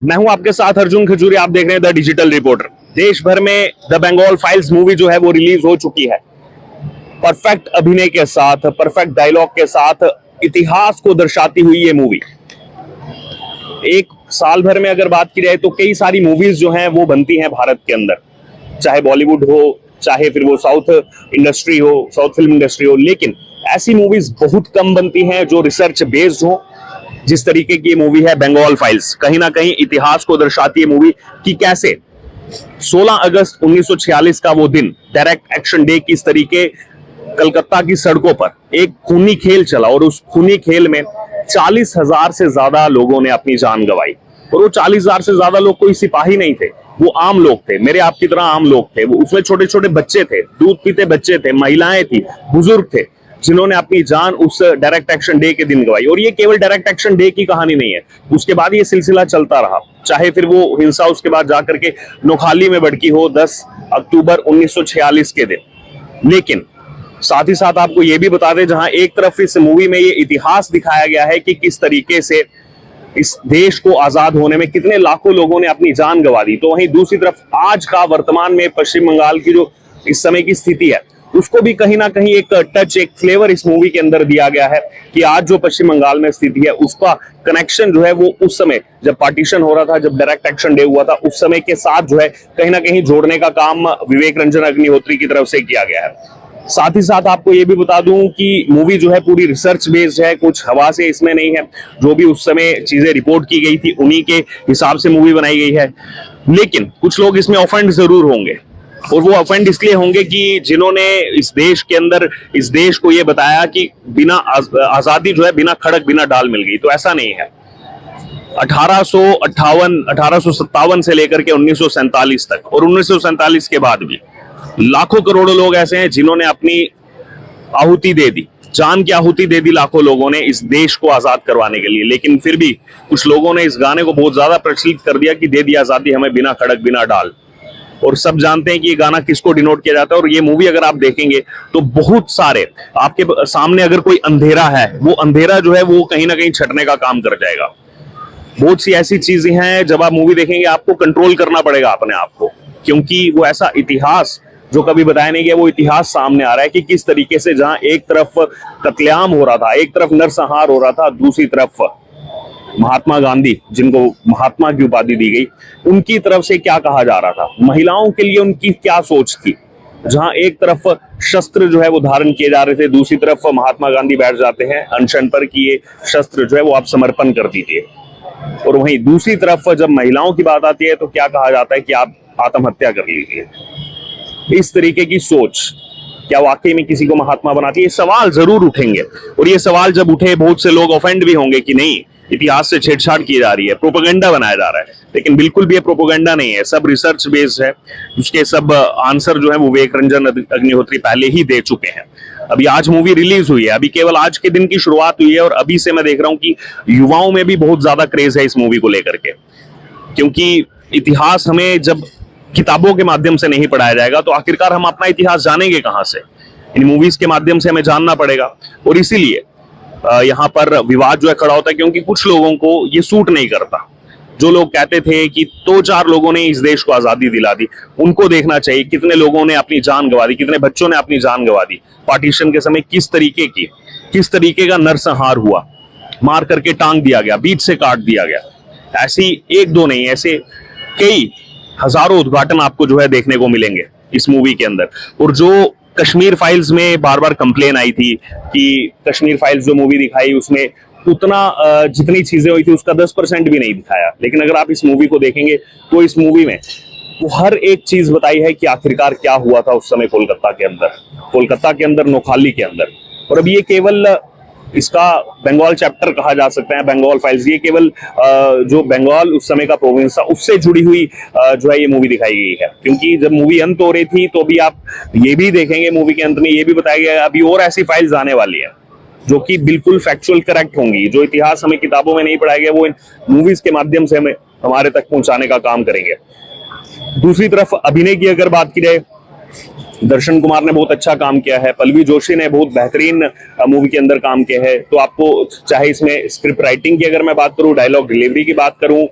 मैं हूं आपके साथ अर्जुन खजूरी। आप देख रहे हैं द डिजिटल रिपोर्टर। देश भर में द बंगाल फाइल्स मूवी जो है वो रिलीज हो चुकी है। परफेक्ट अभिनय के साथ, परफेक्ट डायलॉग के साथ इतिहास को दर्शाती हुई ये मूवी। एक साल भर में अगर बात की जाए तो कई सारी मूवीज जो हैं वो बनती हैं भारत के अंदर, चाहे बॉलीवुड हो, चाहे फिर वो साउथ इंडस्ट्री हो, साउथ फिल्म इंडस्ट्री हो, लेकिन ऐसी मूवीज बहुत कम बनती हैं जो रिसर्च बेस्ड हो। जिस तरीके की ये मूवी है बंगाल फाइल्स, कहीं ना कहीं इतिहास को दर्शाती है मूवी कि कैसे 16 अगस्त 1946 का वो दिन, डायरेक्ट एक्शन डे, किस तरीके कलकत्ता की सड़कों पर एक खूनी खेल चला और उस खूनी खेल में 40,000 से ज्यादा लोगों ने अपनी जान गंवाई। और वो 40,000 से ज्यादा लोग कोई सिपाही नहीं थे, वो आम लोग थे, मेरे आपकी तरह आम लोग थे। वो उसमें छोटे छोटे बच्चे थे, दूध पीते बच्चे थे, महिलाएं थी, बुजुर्ग थे, जिन्होंने अपनी जान उस डायरेक्ट एक्शन डे के दिन गंवाई। और ये केवल डायरेक्ट एक्शन डे की कहानी नहीं है, उसके बाद ये सिलसिला चलता रहा। चाहे फिर वो हिंसा उसके बाद जाकर के नोखाली में भड़की हो 10 अक्टूबर 1946 के दिन। लेकिन साथ ही साथ आपको ये भी बता दें, जहां एक तरफ इस मूवी में ये इतिहास दिखाया गया है कि किस तरीके से इस देश को आजाद होने में कितने लाखों लोगों ने अपनी जान गंवा दी, तो वहीं दूसरी तरफ आज का वर्तमान में पश्चिम बंगाल की जो इस समय की स्थिति है उसको भी कहीं ना कहीं एक टच, एक फ्लेवर इस मूवी के अंदर दिया गया है कि आज जो पश्चिम बंगाल में स्थिति है उसका कनेक्शन जो है वो उस समय जब पार्टीशन हो रहा था, जब डायरेक्ट एक्शन डे हुआ था, उस समय के साथ जो है कहीं ना कहीं जोड़ने का काम विवेक रंजन अग्निहोत्री की तरफ से किया गया है। साथ ही साथ आपको ये भी बता दूं कि मूवी जो है पूरी रिसर्च बेस्ड है, कुछ हवा से इसमें नहीं है। जो भी उस समय चीजें रिपोर्ट की गई थी उन्हीं के हिसाब से मूवी बनाई गई है। लेकिन कुछ लोग इसमें ऑफेंड जरूर होंगे, और वो ऑफेंड इसलिए होंगे कि जिन्होंने इस देश के अंदर इस देश को ये बताया कि बिना आजादी जो है बिना खड़क बिना डाल मिल गई। तो ऐसा नहीं है। 1857 से लेकर के 1947 तक और 1947 के बाद भी लाखों करोड़ों लोग ऐसे हैं जिन्होंने अपनी आहुति दे दी, जान की आहुति दे दी लाखों लोगों ने इस देश को आजाद करवाने के लिए। लेकिन फिर भी कुछ लोगों ने इस गाने को बहुत ज्यादा प्रचलित कर दिया कि दे दी आजादी हमें बिना खड़क बिना डाल। और सब जानते हैं कि ये गाना किसको डिनोट किया जाता है। और ये मूवी अगर आप देखेंगे तो बहुत सारे आपके सामने अगर कोई अंधेरा है, वो अंधेरा जो है वो कहीं ना कहीं छटने का काम कर जाएगा। बहुत सी ऐसी चीजें हैं जब आप मूवी देखेंगे आपको कंट्रोल करना पड़ेगा अपने आप को, क्योंकि वो ऐसा इतिहास जो कभी बताया नहीं गया वो इतिहास सामने आ रहा है कि किस तरीके से जहां एक तरफ कत्लेआम हो रहा था, एक तरफ नरसंहार हो रहा था, दूसरी तरफ महात्मा गांधी, जिनको महात्मा की उपाधि दी गई, उनकी तरफ से क्या कहा जा रहा था, महिलाओं के लिए उनकी क्या सोच थी। जहां एक तरफ शस्त्र जो है वो धारण किए जा रहे थे, दूसरी तरफ महात्मा गांधी बैठ जाते हैं अनशन पर कि ये शस्त्र जो है वो आप समर्पण कर दीजिए। और वहीं दूसरी तरफ जब महिलाओं की बात आती है तो क्या कहा जाता है कि आप आत्महत्या कर लीजिए। इस तरीके की सोच क्या वाकई में किसी को महात्मा बनाती है? ये सवाल जरूर उठेंगे। और ये सवाल जब उठे बहुत से लोग ऑफेंड भी होंगे कि नहीं, इतिहास से छेड़छाड़ की जा रही है, प्रोपेगेंडा बनाया जा रहा है। लेकिन बिल्कुल भी ये प्रोपेगेंडा नहीं है, सब रिसर्च बेस्ड है। उसके सब आंसर जो है वो विवेक रंजन अग्निहोत्री पहले ही दे चुके हैं। अभी आज मूवी रिलीज हुई है, अभी केवल आज के दिन की शुरुआत हुई है और अभी से मैं देख रहा हूं कि युवाओं में भी बहुत ज्यादा क्रेज है इस मूवी को लेकर के। क्योंकि इतिहास हमें जब किताबों के माध्यम से नहीं पढ़ाया जाएगा तो आखिरकार हम अपना इतिहास जानेंगे कहां से? इन मूवीज के माध्यम से हमें जानना पड़ेगा। और इसीलिए यहाँ पर विवाद जो है खड़ा होता है, क्योंकि कुछ लोगों को ये सूट नहीं करता। जो लोग कहते थे कि 2-4 लोगों ने इस देश को आजादी दिला दी, उनको देखना चाहिए कितने लोगों ने अपनी जान गंवा दी, कितने बच्चों ने अपनी जान गंवा दी पार्टीशन के समय। किस तरीके का नरसंहार हुआ, मार करके टांग दिया गया, बीच से काट दिया गया। ऐसी एक दो नहीं, ऐसे कई हजारों उद्घाटन आपको जो है देखने को मिलेंगे इस मूवी के अंदर। और जो कश्मीर फाइल्स में बार बार कंप्लेन आई थी कि कश्मीर फाइल्स जो मूवी दिखाई उसमें उतना जितनी चीजें हुई थी उसका 10% भी नहीं दिखाया। लेकिन अगर आप इस मूवी को देखेंगे तो इस मूवी में वो हर एक चीज बताई है कि आखिरकार क्या हुआ था उस समय कोलकाता के अंदर, नोखाली के अंदर। और अब ये केवल इसका बंगाल चैप्टर कहा जा सकता है, बंगाल फाइल्स। ये केवल जो बंगाल उस समय का प्रोविंस था उससे जुड़ी हुई जो है ये मूवी दिखाई गई है। क्योंकि जब मूवी अंत हो रही थी तो अभी आप ये भी देखेंगे मूवी के अंत में ये भी बताया गया अभी और ऐसी फाइल्स आने वाली है जो कि बिल्कुल फैक्चुअल करेक्ट होंगी। जो इतिहास हमें किताबों में नहीं पढ़ाया गया वो इन मूवीज के माध्यम से हमें हमारे तक पहुंचाने का काम करेंगे। दूसरी तरफ अभिनय की अगर बात की जाए दर्शन कुमार ने बहुत अच्छा काम किया है, पल्लवी जोशी ने बहुत बेहतरीन मूवी के अंदर काम किया है। तो आपको चाहे इसमें स्क्रिप्ट राइटिंग की अगर मैं बात करूं, डायलॉग डिलीवरी की बात करूं,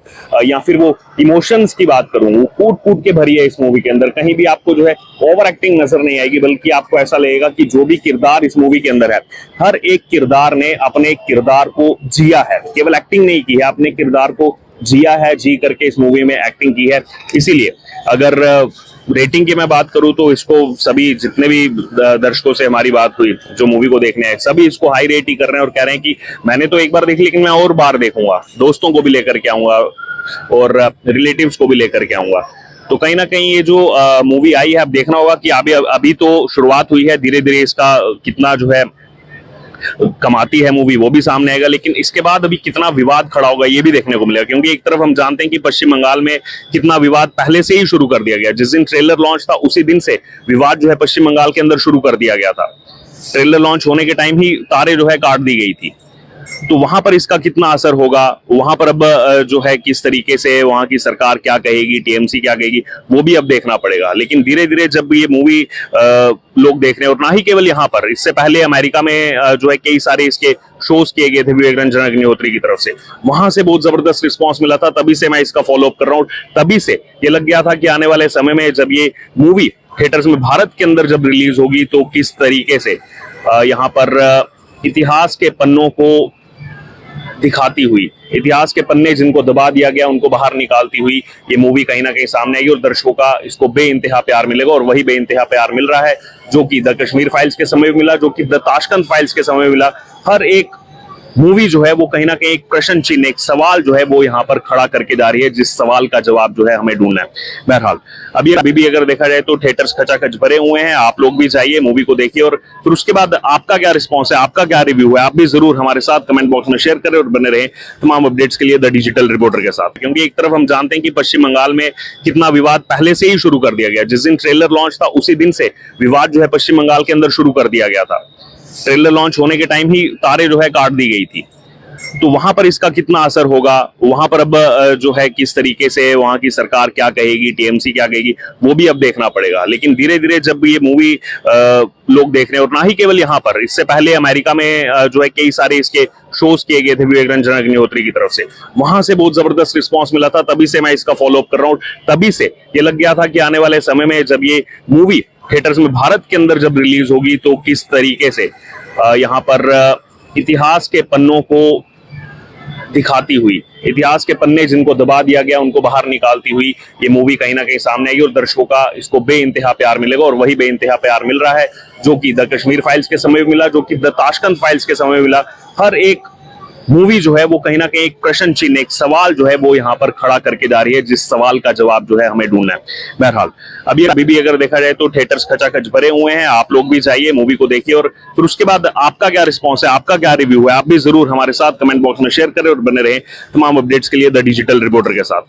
या फिर वो इमोशंस की बात करूं, वो कूट कूट के भरी है इस मूवी के अंदर। कहीं भी आपको जो है ओवर एक्टिंग नजर नहीं आएगी, बल्कि आपको ऐसा लगेगा कि जो भी किरदार इस मूवी के अंदर है, हर एक किरदार ने अपने किरदार को जिया है, केवल एक्टिंग नहीं की है, अपने किरदार को जिया है, जी करके इस मूवी में एक्टिंग की है। इसीलिए अगर रेटिंग की मैं बात करूं तो इसको सभी जितने भी दर्शकों से हमारी बात हुई जो मूवी को देखने आए, सभी इसको हाई रेट ही कर रहे हैं और कह रहे हैं कि मैंने तो एक बार देखी लेकिन मैं और बार देखूंगा, दोस्तों को भी लेकर के आऊंगा और रिलेटिव्स को भी लेकर के आऊंगा। तो कहीं ना कहीं ये जो मूवी आई है, अब देखना होगा कि अभी तो शुरुआत हुई है, धीरे धीरे इसका कितना जो है कमाती है मूवी वो भी सामने आएगा, लेकिन इसके बाद अभी कितना विवाद खड़ा होगा ये भी देखने को मिलेगा। क्योंकि एक तरफ हम जानते हैं कि पश्चिम बंगाल में कितना विवाद पहले से ही शुरू कर दिया गया, जिस दिन ट्रेलर लॉन्च था उसी दिन से विवाद जो है पश्चिम बंगाल के अंदर शुरू कर दिया गया था। ट्रेलर लॉन्च होने के टाइम ही तारे जो है काट दी गई थी। तो वहां पर इसका कितना असर होगा, वहां पर अब जो है किस तरीके से वहां की सरकार क्या कहेगी, टीएमसी क्या कहेगी, वो भी अब देखना पड़ेगा। लेकिन धीरे धीरे जब ये मूवी लोग देख रहे हैं, और ना ही केवल यहाँ पर, इससे पहले अमेरिका में जो है कई सारे इसके शोज किए गए थे विवेक रंजन अग्निहोत्री की तरफ से, वहां से बहुत जबरदस्त रिस्पॉन्स मिला था। तभी से मैं इसका फॉलोअप कर रहा हूँ, तभी से ये लग गया था कि आने वाले समय में जब ये मूवी थिएटर्स में भारत के अंदर जब रिलीज होगी तो किस तरीके से यहाँ पर इतिहास के पन्नों को दिखाती हुई, इतिहास के पन्ने जिनको दबा दिया गया उनको बाहर निकालती हुई ये मूवी कहीं ना कहीं सामने आएगी और दर्शकों का इसको बेइंतहा प्यार मिलेगा। और वही बेइंतहा प्यार मिल रहा है जो कि द कश्मीर फाइल्स के समय मिला, जो कि द ताशकंद फाइल्स के समय मिला। हर एक मूवी जो है वो कहीं ना कहीं एक प्रश्न चिन्ह, एक सवाल जो है वो यहाँ पर खड़ा करके जा रही है, जिस सवाल का जवाब जो है हमें ढूंढना है। बहरहाल अभी भी अगर देखा जाए तो थिएटर्स खचाखच भरे हुए हैं। आप लोग भी जाइए, मूवी को देखिए और फिर उसके बाद आपका क्या रिस्पॉन्स है, आपका क्या रिव्यू है, आप भी जरूर हमारे साथ कमेंट बॉक्स में शेयर करें और बने रहें तमाम अपडेट्स के लिए द डिजिटल रिपोर्टर के साथ। क्योंकि एक तरफ हम जानते हैं कि पश्चिम बंगाल में कितना विवाद पहले से ही शुरू कर दिया गया, जिस दिन ट्रेलर लॉन्च था उसी दिन से विवाद जो है पश्चिम बंगाल के अंदर शुरू कर दिया गया था। ट्रेलर लॉन्च होने के टाइम ही तारे जो है काट दी गई थी। तो वहां पर इसका कितना असर होगा, वहां पर अब जो है किस तरीके से वहां की सरकार क्या कहेगी, टीएमसी क्या कहेगी, वो भी अब देखना पड़ेगा। लेकिन धीरे धीरे जब ये मूवी लोग देख रहे हैं, और ना ही केवल यहाँ पर, इससे पहले अमेरिका में जो है कई सारे इसके शोज किए गए थे विवेक रंजन अग्निहोत्री की तरफ से, वहां से बहुत जबरदस्त रिस्पॉन्स मिला था। तभी से मैं इसका फॉलोअप कर रहा हूँ, तभी से ये लग गया था कि आने वाले समय में जब ये मूवी थिएटर्स में भारत के अंदर जब रिलीज होगी तो किस तरीके से यहाँ पर इतिहास के पन्नों को दिखाती हुई, इतिहास के पन्ने जिनको दबा दिया गया उनको बाहर निकालती हुई ये मूवी कहीं ना कहीं सामने आएगी और दर्शकों का इसको बेइंतहा प्यार मिलेगा। और वही बेइंतहा प्यार मिल रहा है जो कि द कश्मीर फाइल्स के समय मिला, जो कि द ताशकंद फाइल्स के समय मिला। हर एक मूवी जो है वो कहीं ना कहीं एक प्रश्न चिन्ह, एक सवाल जो है वो यहाँ पर खड़ा करके जा रही है, जिस सवाल का जवाब जो है हमें ढूंढना है। बहरहाल अभी भी अगर देखा जाए तो थिएटर्स खचाखच भरे हुए हैं। आप लोग भी जाइए, मूवी को देखिए और फिर उसके बाद आपका क्या रिस्पॉन्स है, आपका क्या रिव्यू है, आप भी जरूर हमारे साथ कमेंट बॉक्स में शेयर करें और बने रहें तमाम अपडेट्स के लिए द डिजिटल रिपोर्टर के साथ।